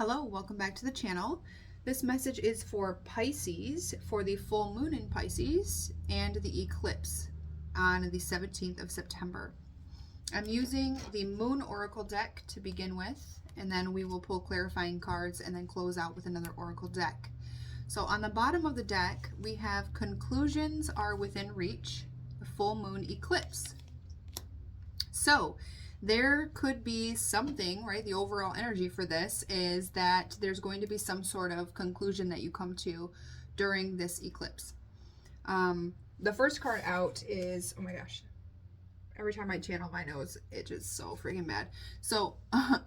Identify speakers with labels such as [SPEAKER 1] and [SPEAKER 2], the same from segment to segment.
[SPEAKER 1] Hello, welcome back to the channel. This message is for Pisces, for the full moon in Pisces and the eclipse on the 17th of September. I'm using the Moon Oracle deck to begin with, and then we will pull clarifying cards and then close out with another Oracle deck. So on the bottom of the deck, we have conclusions are within reach, the full moon eclipse. So there could be something, right? The overall energy for this is that there's going to be some sort of conclusion that you come to during this eclipse. The first card out is, oh my gosh, every time I channel my nose, it is so freaking bad. So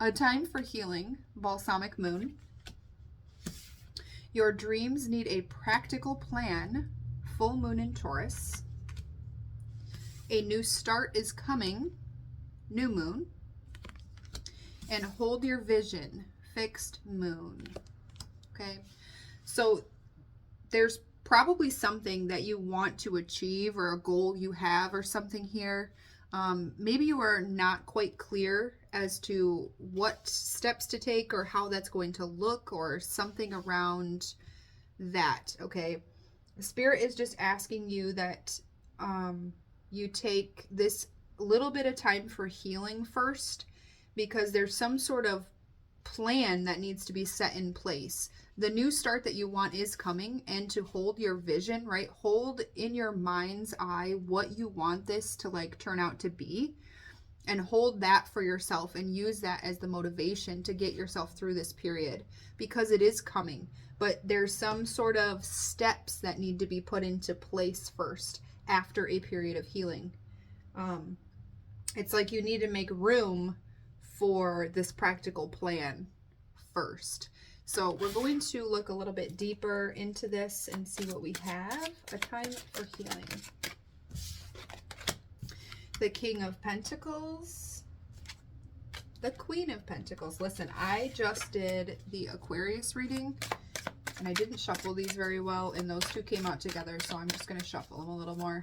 [SPEAKER 1] a time for healing, balsamic moon. Your dreams need a practical plan, full moon in Taurus. A new start is coming, new moon. And hold your vision, fixed moon. Okay, so there's probably something that you want to achieve or a goal you have or something here. Maybe you are not quite clear as to what steps to take or how that's going to look or something around that. Okay, the Spirit is just asking you that you take this little bit of time for healing first, because there's some sort of plan that needs to be set in place. The new start that you want is coming, and to hold your vision, right? Hold in your mind's eye what you want this to like turn out to be, and hold that for yourself and use that as the motivation to get yourself through this period, because it is coming. But there's some sort of steps that need to be put into place first after a period of healing. It's like you need to make room for this practical plan first. So we're going to look a little bit deeper into this and see what we have. A time for healing. The King of Pentacles. The Queen of Pentacles. Listen, I just did the Aquarius reading, and I didn't shuffle these very well, and those two came out together, so I'm just going to shuffle them a little more.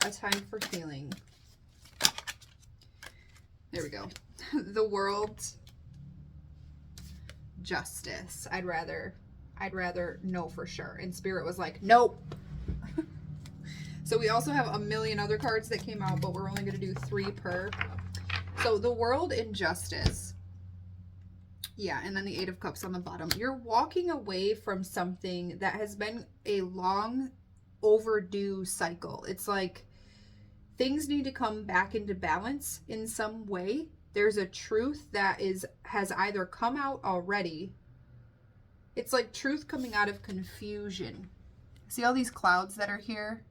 [SPEAKER 1] A time for healing. There we go. The World. Justice. I'd rather know for sure. And Spirit was like, nope. So we also have a million other cards that came out, but we're only going to do 3 per. So the World and Justice. Yeah, and then the 8 of Cups on the bottom. You're walking away from something that has been a long overdue cycle. It's like things need to come back into balance in some way. There's a truth that has either come out already. It's like truth coming out of confusion. See all these clouds that are here?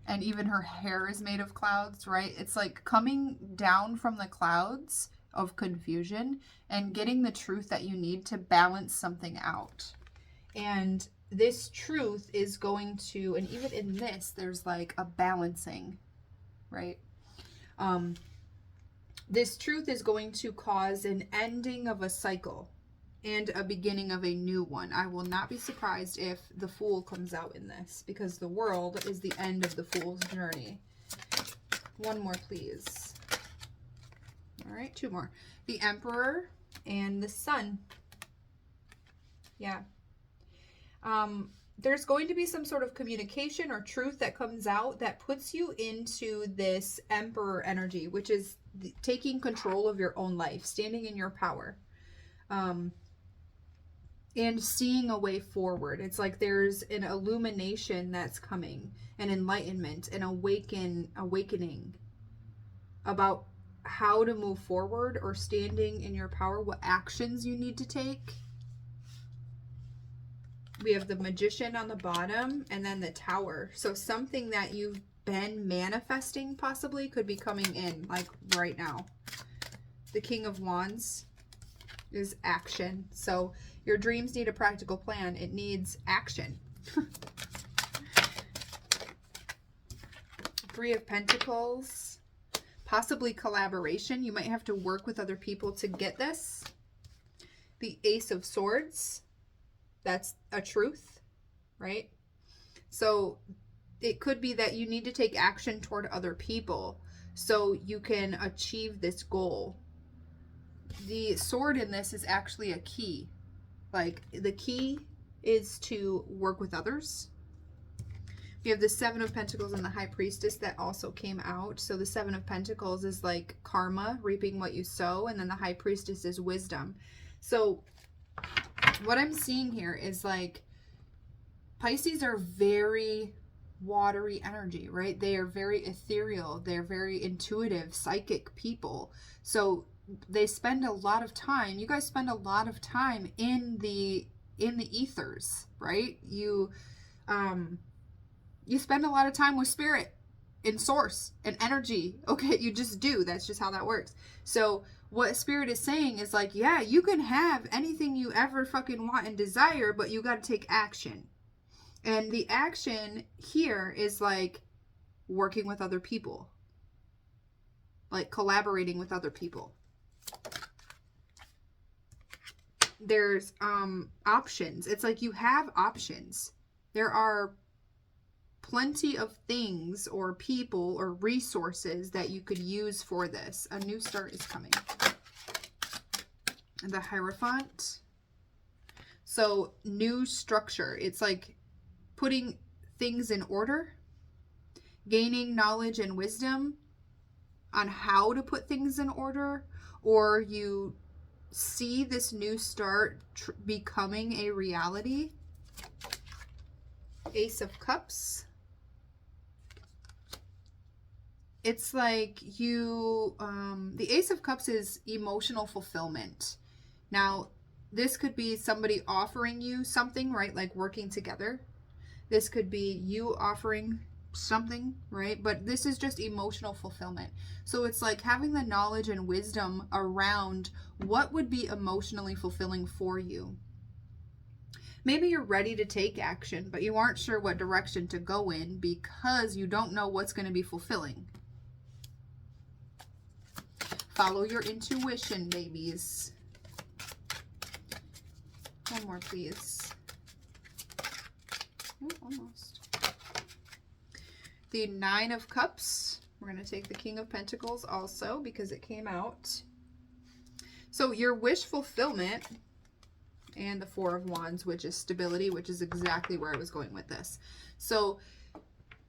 [SPEAKER 1] And even her hair is made of clouds, right? It's like coming down from the clouds of confusion and getting the truth that you need to balance something out. And this truth is going to, and even in this, there's like a balancing, right? This truth is going to cause an ending of a cycle and a beginning of a new one. I will not be surprised if the Fool comes out in this, because the World is the end of the Fool's journey. One more, please. All right, 2 more. The Emperor and the Sun. Yeah. There's going to be some sort of communication or truth that comes out that puts you into this Emperor energy, which is taking control of your own life, standing in your power, and seeing a way forward. It's like there's an illumination that's coming, an enlightenment, an awakening about how to move forward or standing in your power, what actions you need to take. We have the Magician on the bottom and then the Tower. So something that you've been manifesting possibly could be coming in like right now. The King of Wands is action. So your dreams need a practical plan. It needs action. 3 of Pentacles. Possibly collaboration. You might have to work with other people to get this. The Ace of Swords. That's a truth, right? So it could be that you need to take action toward other people so you can achieve this goal. the sword in this is actually a key. Like, the key is to work with others. We have the Seven of Pentacles and the High Priestess that also came out. So the Seven of Pentacles is like karma, reaping what you sow. And then the High Priestess is wisdom. So what I'm seeing here is like Pisces are very watery energy, right? They are very ethereal. They're very intuitive, psychic people. So they spend a lot of time, you guys spend a lot of time in the ethers, right? You spend a lot of time with spirit and source and energy. Okay, you just do. That's just how that works. So what spirit is saying is like, yeah, you can have anything you ever fucking want and desire, but you got to take action. And the action here is like working with other people, like collaborating with other people. There's options. It's like you have options. There are plenty of things or people or resources that you could use for this. A new start is coming. And the Hierophant. So new structure. It's like putting things in order, gaining knowledge and wisdom on how to put things in order, or you see this new start becoming a reality. Ace of Cups. It's like you, the Ace of Cups is emotional fulfillment. Now, this could be somebody offering you something, right? Like working together. This could be you offering something, right? But this is just emotional fulfillment. So it's like having the knowledge and wisdom around what would be emotionally fulfilling for you. Maybe you're ready to take action, but you aren't sure what direction to go in because you don't know what's going to be fulfilling. Follow your intuition, babies. One more, please. Ooh, almost. The Nine of Cups. We're going to take the King of Pentacles also because it came out. So your wish fulfillment, and the Four of Wands, which is stability, which is exactly where I was going with this. So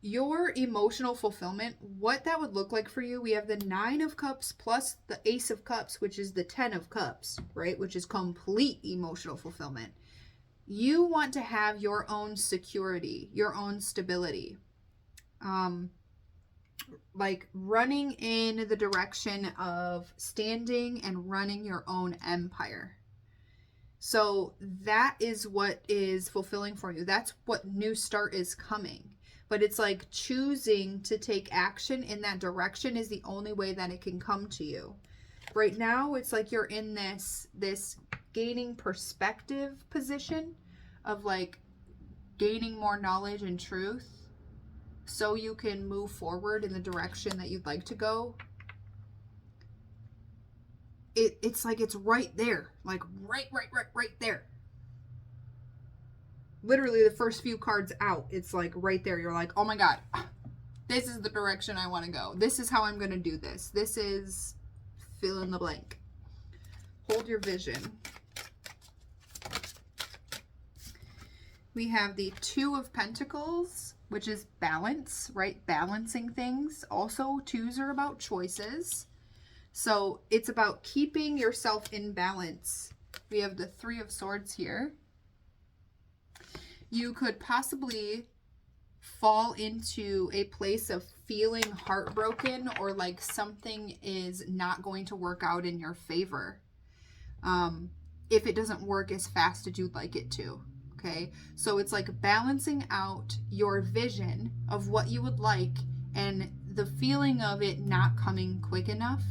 [SPEAKER 1] your emotional fulfillment, what that would look like for you, we have the Nine of Cups plus the Ace of Cups, which is the 10 of Cups, right? Which is complete emotional fulfillment. You want to have your own security, your own stability. Like running in the direction of standing and running your own empire. So that is what is fulfilling for you. That's what new start is coming. But it's like choosing to take action in that direction is the only way that it can come to you. Right now, it's like you're in this gaining perspective position of like gaining more knowledge and truth so you can move forward in the direction that you'd like to go. It's like it's right there, like right there. Literally the first few cards out, it's like right there. You're like, oh my God, this is the direction I want to go. This is how I'm going to do this. This is fill in the blank. Hold your vision. We have the Two of Pentacles, which is balance, right? Balancing things. Also, twos are about choices. So it's about keeping yourself in balance. We have the Three of Swords here. You could possibly fall into a place of feeling heartbroken or like something is not going to work out in your favor. If it doesn't work as fast as you'd like it to. Okay, so it's like balancing out your vision of what you would like and the feeling of it not coming quick enough.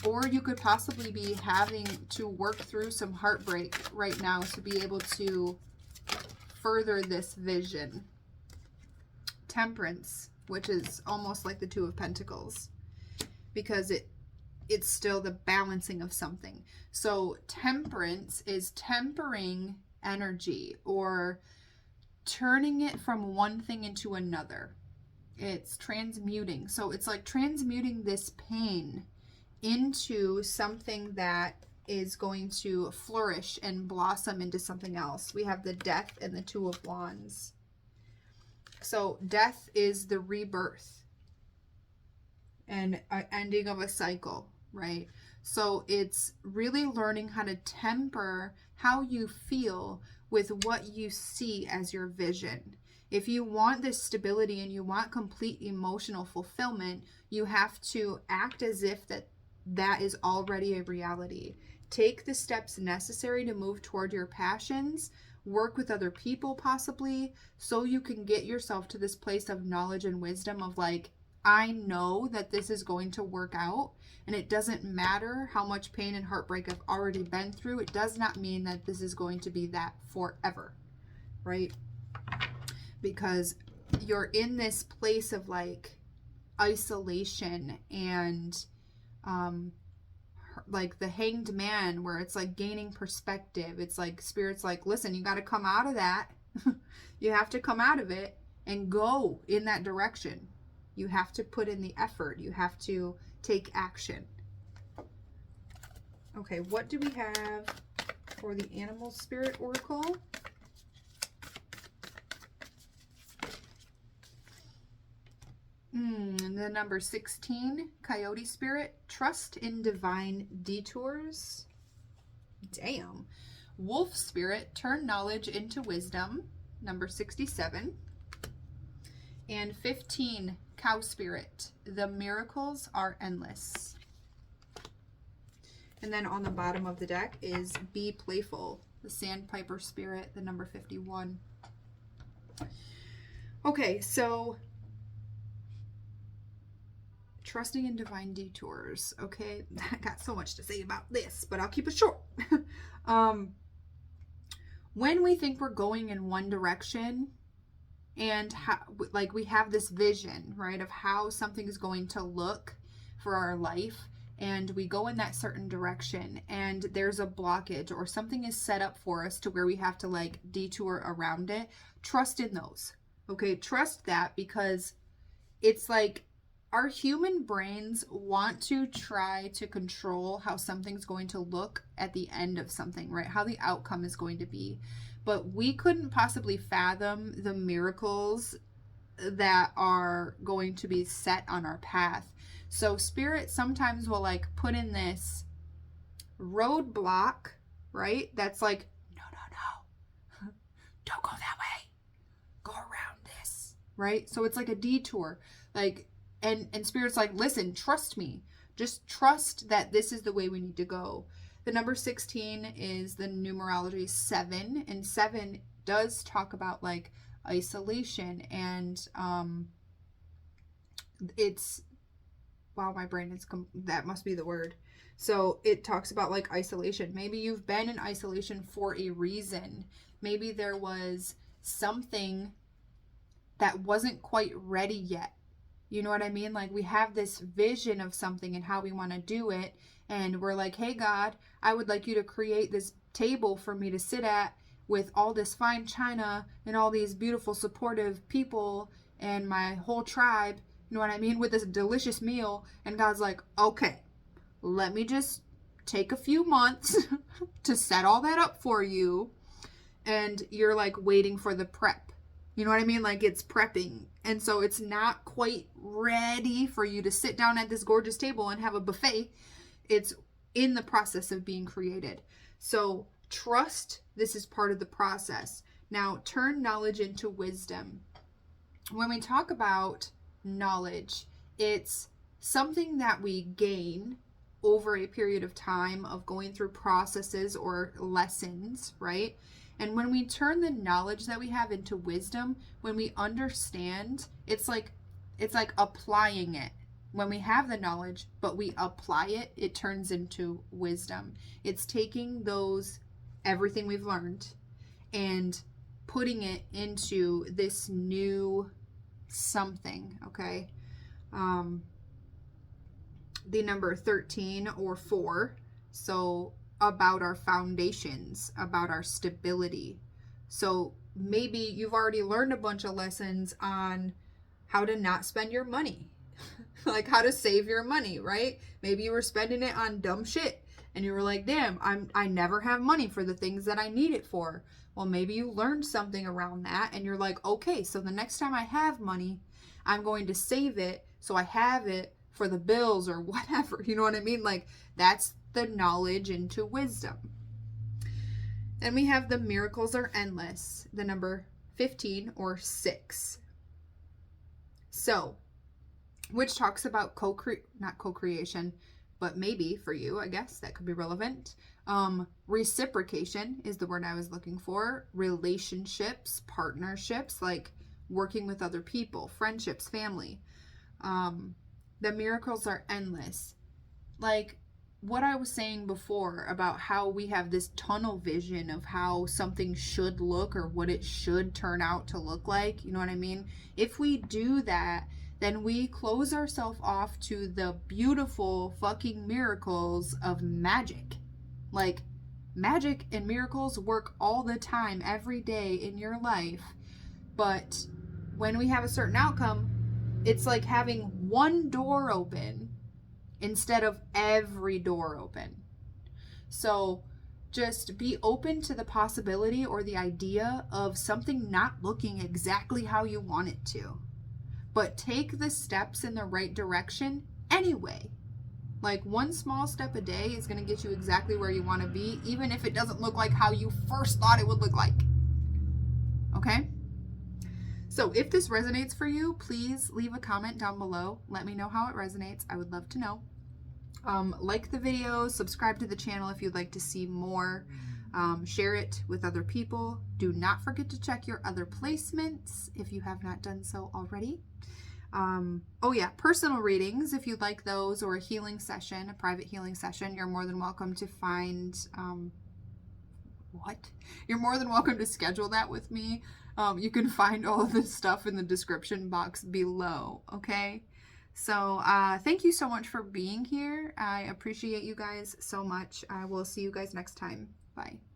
[SPEAKER 1] Or you could possibly be having to work through some heartbreak right now to be able to further this vision. Temperance, which is almost like the Two of Pentacles, because it's still the balancing of something. So temperance is tempering energy or turning it from one thing into another. It's transmuting. So it's like transmuting this pain into something that is going to flourish and blossom into something else. We have the Death and the Two of Wands. So death is the rebirth and ending of a cycle, right? So it's really learning how to temper how you feel with what you see as your vision. If you want this stability and you want complete emotional fulfillment, you have to act as if that is already a reality. Take the steps necessary to move toward your passions, work with other people possibly, so you can get yourself to this place of knowledge and wisdom of like, I know that this is going to work out, and it doesn't matter how much pain and heartbreak I've already been through. It does not mean that this is going to be that forever, right? Because you're in this place of like isolation and like the Hanged Man, where it's like gaining perspective. It's like Spirit's like, listen, you got to come out of that. You have to come out of it and go in that direction. You have to put in the effort. You have to take action. Okay, what do we have for the Animal Spirit Oracle? The number 16, Coyote Spirit, trust in divine detours. Damn. Wolf Spirit, turn knowledge into wisdom. Number 67. And 15, Cow Spirit, the miracles are endless. And then on the bottom of the deck is Be Playful, the Sandpiper Spirit, the number 51. Okay, so trusting in divine detours. Okay, I got so much to say about this, but I'll keep it short. When we think we're going in one direction and like we have this vision, right, of how something is going to look for our life, and we go in that certain direction and there's a blockage or something is set up for us to where we have to like detour around it, trust in those. Okay, trust that, because it's like our human brains want to try to control how something's going to look at the end of something, right? How the outcome is going to be. But we couldn't possibly fathom the miracles that are going to be set on our path. So Spirit sometimes will like put in this roadblock, right? That's like, no, don't go that way. Go around this, right? So it's like a detour. Like, and Spirit's like, listen, trust me. Just trust that this is the way we need to go. The number 16 is the numerology 7, and 7 does talk about like isolation, and it's, wow, my brain is, that must be the word. So it talks about like isolation. Maybe you've been in isolation for a reason. Maybe there was something that wasn't quite ready yet. You know what I mean? Like we have this vision of something and how we want to do it. And we're like, hey, God, I would like you to create this table for me to sit at with all this fine china and all these beautiful supportive people and my whole tribe. You know what I mean? With this delicious meal. And God's like, okay, let me just take a few months to set all that up for you. And you're like waiting for the prep. You know what I mean? Like it's prepping. And so it's not quite ready for you to sit down at this gorgeous table and have a buffet. It's in the process of being created. So trust this is part of the process. Now turn knowledge into wisdom. When we talk about knowledge, it's something that we gain over a period of time of going through processes or lessons, right? And when we turn the knowledge that we have into wisdom, when we understand, it's like applying it. When we have the knowledge, but we apply it, it turns into wisdom. It's taking everything we've learned and putting it into this new something, okay? The number 13 or 4, so about our foundations, about our stability. So maybe you've already learned a bunch of lessons on how to not spend your money, like how to save your money, right? Maybe you were spending it on dumb shit and you were like, damn, I never have money for the things that I need it for. Well, maybe you learned something around that and you're like, okay, so the next time I have money, I'm going to save it so I have it for the bills or whatever. You know what I mean? Like, that's the knowledge into wisdom. Then we have the miracles are endless, the number 15 or 6. So, which talks about not co-creation, but maybe for you, I guess that could be relevant. Reciprocation is the word I was looking for. Relationships, partnerships, like working with other people, friendships, family. The miracles are endless. Like what I was saying before about how we have this tunnel vision of how something should look or what it should turn out to look like. You know what I mean? If we do that, then we close ourselves off to the beautiful fucking miracles of magic. Like, magic and miracles work all the time, every day in your life. But when we have a certain outcome, it's like having one door open instead of every door open. So just be open to the possibility or the idea of something not looking exactly how you want it to. But take the steps in the right direction anyway. Like one small step a day is going to get you exactly where you want to be, even if it doesn't look like how you first thought it would look like. Okay? So if this resonates for you, please leave a comment down below. Let me know how it resonates. I would love to know. Like the video, subscribe to the channel if you'd like to see more. Share it with other people. Do not forget to check your other placements if you have not done so already. Oh yeah, personal readings, if you'd like those, or a healing session, a private healing session, you're more than welcome to find, You're more than welcome to schedule that with me. You can find all of this stuff in the description box below, okay? So, thank you so much for being here. I appreciate you guys so much. I will see you guys next time. Bye.